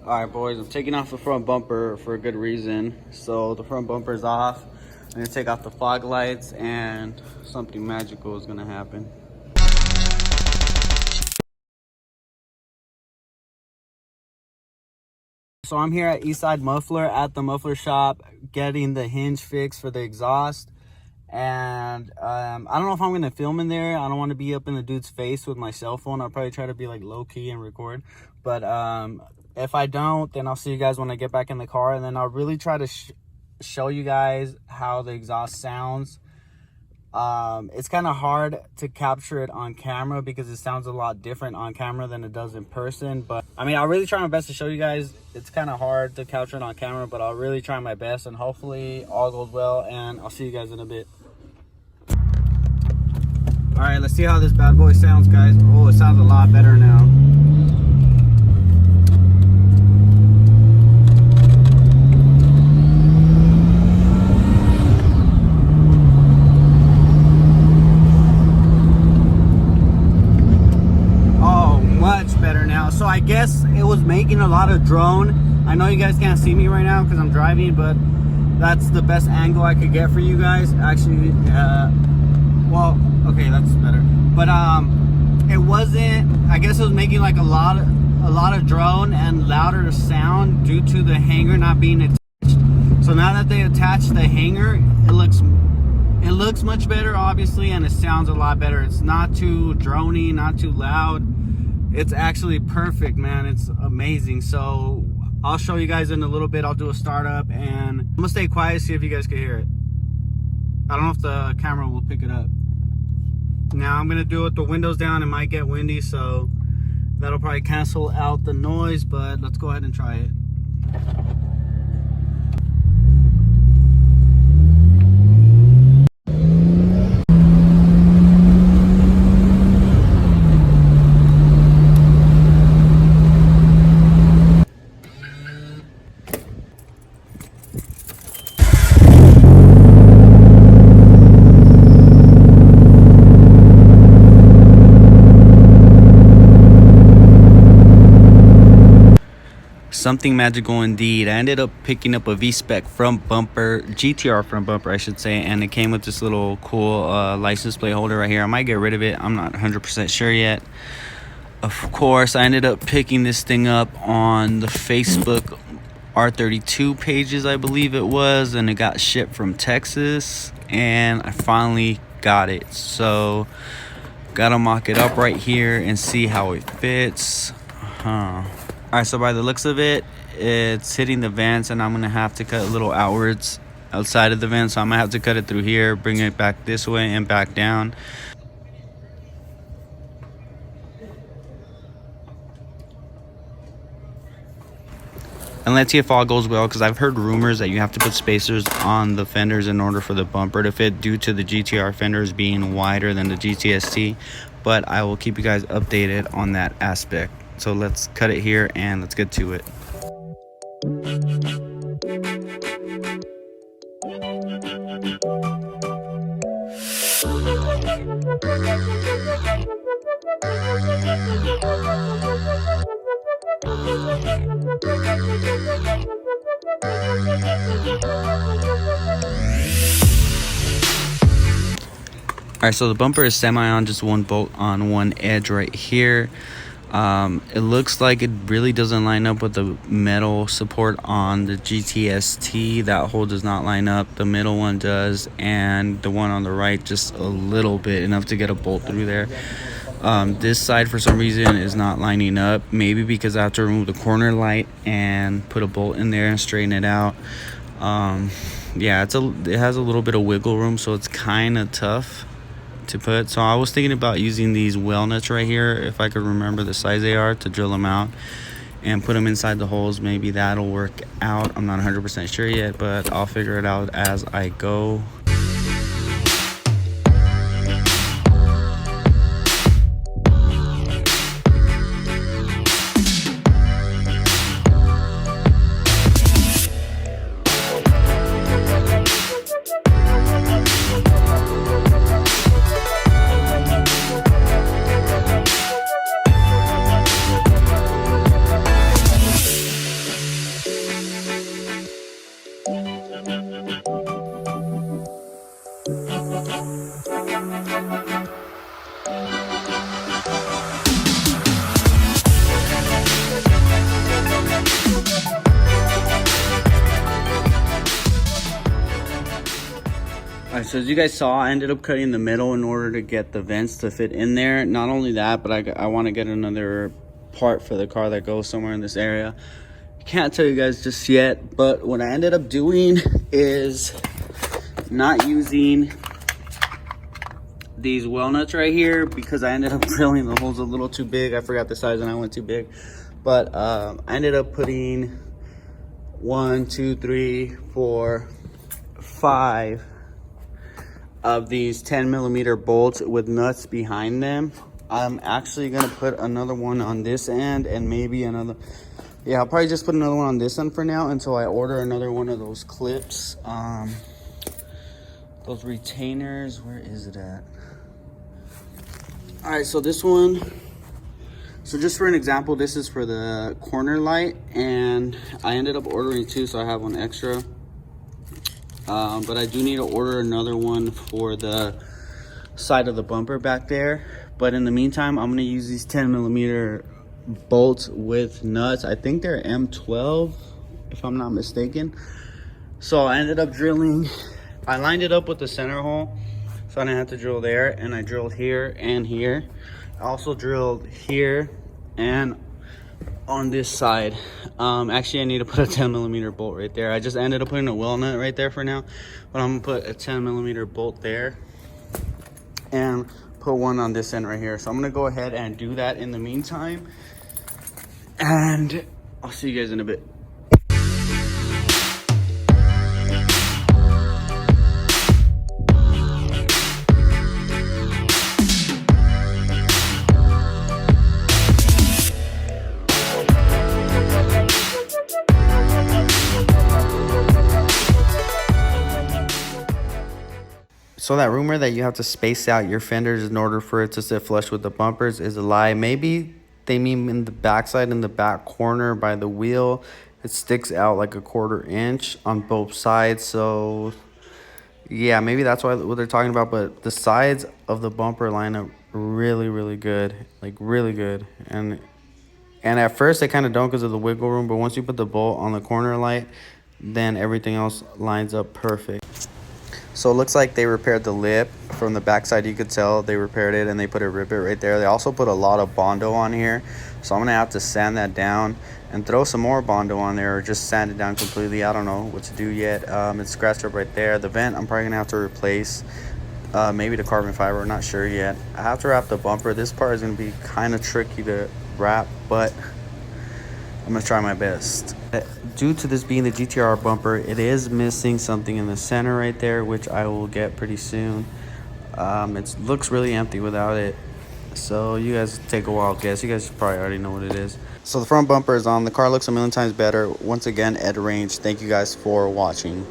Alright boys, I'm taking off the front bumper for a good reason. So the front bumper is off. I'm gonna take off the fog lights and something magical is gonna happen. So I'm here at Eastside Muffler at the muffler shop getting the hinge fixed for the exhaust. And I don't know if I'm gonna film in there. I don't want to be up in the dude's face with my cell phone. I'll probably try to be like low key and record. But if I don't, then I'll see you guys when I get back in the car, and then I'll really try to show you guys how the exhaust sounds. It's kind of hard to capture it on camera because it sounds a lot different on camera than it does in person. But I mean, I'll really try my best to show you guys. It's kind of hard to capture it on camera, but I'll really try my best, and hopefully all goes well, and I'll see you guys in a bit. All right, let's see how this bad boy sounds, guys. Oh, it sounds a lot better now. So I guess it was making a lot of drone. I know you guys can't see me right now because I'm driving, but that's the best angle I could get for you guys. Actually, well, okay, that's better. But it wasn't. I guess it was making like a lot of drone and louder sound due to the hanger not being attached. So now that they attached the hanger, it looks much better, obviously, and it sounds a lot better. It's not too drony, not too loud. It's actually perfect, man. It's amazing. So I'll show you guys in a little bit. I'll do a startup and I'm gonna stay quiet, see if you guys can hear it. I don't know if the camera will pick it up. Now I'm gonna do it with the windows down. It might get windy, so that'll probably cancel out the noise, but let's go ahead and try it. Something magical indeed. I ended up picking up a Vspec front bumper, GTR front bumper I should say, and it came with this little cool license plate holder right here. I might get rid of it, I'm not 100% sure yet. Of course, I ended up picking this thing up on the Facebook R32 pages, I believe it was, and it got shipped from Texas, and I finally got it. So gotta mock it up right here and see how it fits. Alright, so by the looks of it, it's hitting the vents, and I'm going to have to cut a little outwards outside of the vent. So I'm going to have to cut it through here, bring it back this way and back down. And let's see if all goes well, because I've heard rumors that you have to put spacers on the fenders in order for the bumper to fit due to the GTR fenders being wider than the GTST. But I will keep you guys updated on that aspect. So let's cut it here and let's get to it. Alright, so the bumper is semi on, just one bolt on one edge right here. It looks like it really doesn't line up with the metal support on the GTST. That hole does not line up. The middle one does, and the one on the right just a little bit, enough to get a bolt through there. This side for some reason is not lining up, maybe because I have to remove the corner light and put a bolt in there and straighten it out. Yeah, it has a little bit of wiggle room, so it's kind of tough to put. So I was thinking about using these wheel nuts right here, if I could remember the size they are, to drill them out and put them inside the holes. Maybe that'll work out. I'm not 100% sure yet, but I'll figure it out as I go. so as you guys saw, I ended up cutting the middle in order to get the vents to fit in there. Not only that, but I want to get another part for the car that goes somewhere in this area. Can't tell you guys just yet, but what I ended up doing is not using these wheel nuts right here because I ended up drilling the holes a little too big. I forgot the size and I went too big, but I ended up putting 1, 2, 3, 4, 5 of these 10mm bolts with nuts behind them. I'm actually gonna put another one on this end and maybe another, yeah, I'll probably just put another one on this end for now until I order another one of those clips, those retainers. Where is it at? All right, so this one, so just for an example, this is for the corner light, and I ended up ordering 2, so I have one extra. But I do need to order another one for the side of the bumper back there. But in the meantime, I'm gonna use these 10mm bolts with nuts. I think they're M12, if I'm not mistaken. So I ended up drilling, I lined it up with the center hole, so I didn't have to drill there, and I drilled here and here. I also drilled here and on this side. Actually, I need to put a 10mm bolt right there. I just ended up putting a wheel nut right there for now, but I'm gonna put a 10mm bolt there and put one on this end right here. So I'm gonna go ahead and do that in the meantime, and I'll see you guys in a bit. So that rumor that you have to space out your fenders in order for it to sit flush with the bumpers is a lie. Maybe they mean in the backside, in the back corner by the wheel, it sticks out like a 1/4 inch on both sides. So yeah, maybe that's what they're talking about. But the sides of the bumper line up really good, like really good. And at first they kind of don't because of the wiggle room, but once you put the bolt on the corner light, then everything else lines up perfect. So it looks like they repaired the lip from the backside. You could tell they repaired it, and they put a rivet right there. They also put a lot of Bondo on here, so I'm gonna have to sand that down and throw some more Bondo on there, or just sand it down completely. I don't know what to do yet. It's scratched up right there. The vent I'm probably gonna have to replace, maybe the carbon fiber, not sure yet. I have to wrap the bumper. This part is gonna be kind of tricky to wrap, but I'm gonna try my best. Due to this being the GTR bumper, it is missing something in the center right there, which I will get pretty soon. It looks really empty without it, so you guys take a wild guess. You guys probably already know what it is. So the front bumper is on. The car looks a million times better. Once again, Ed Range, thank you guys for watching.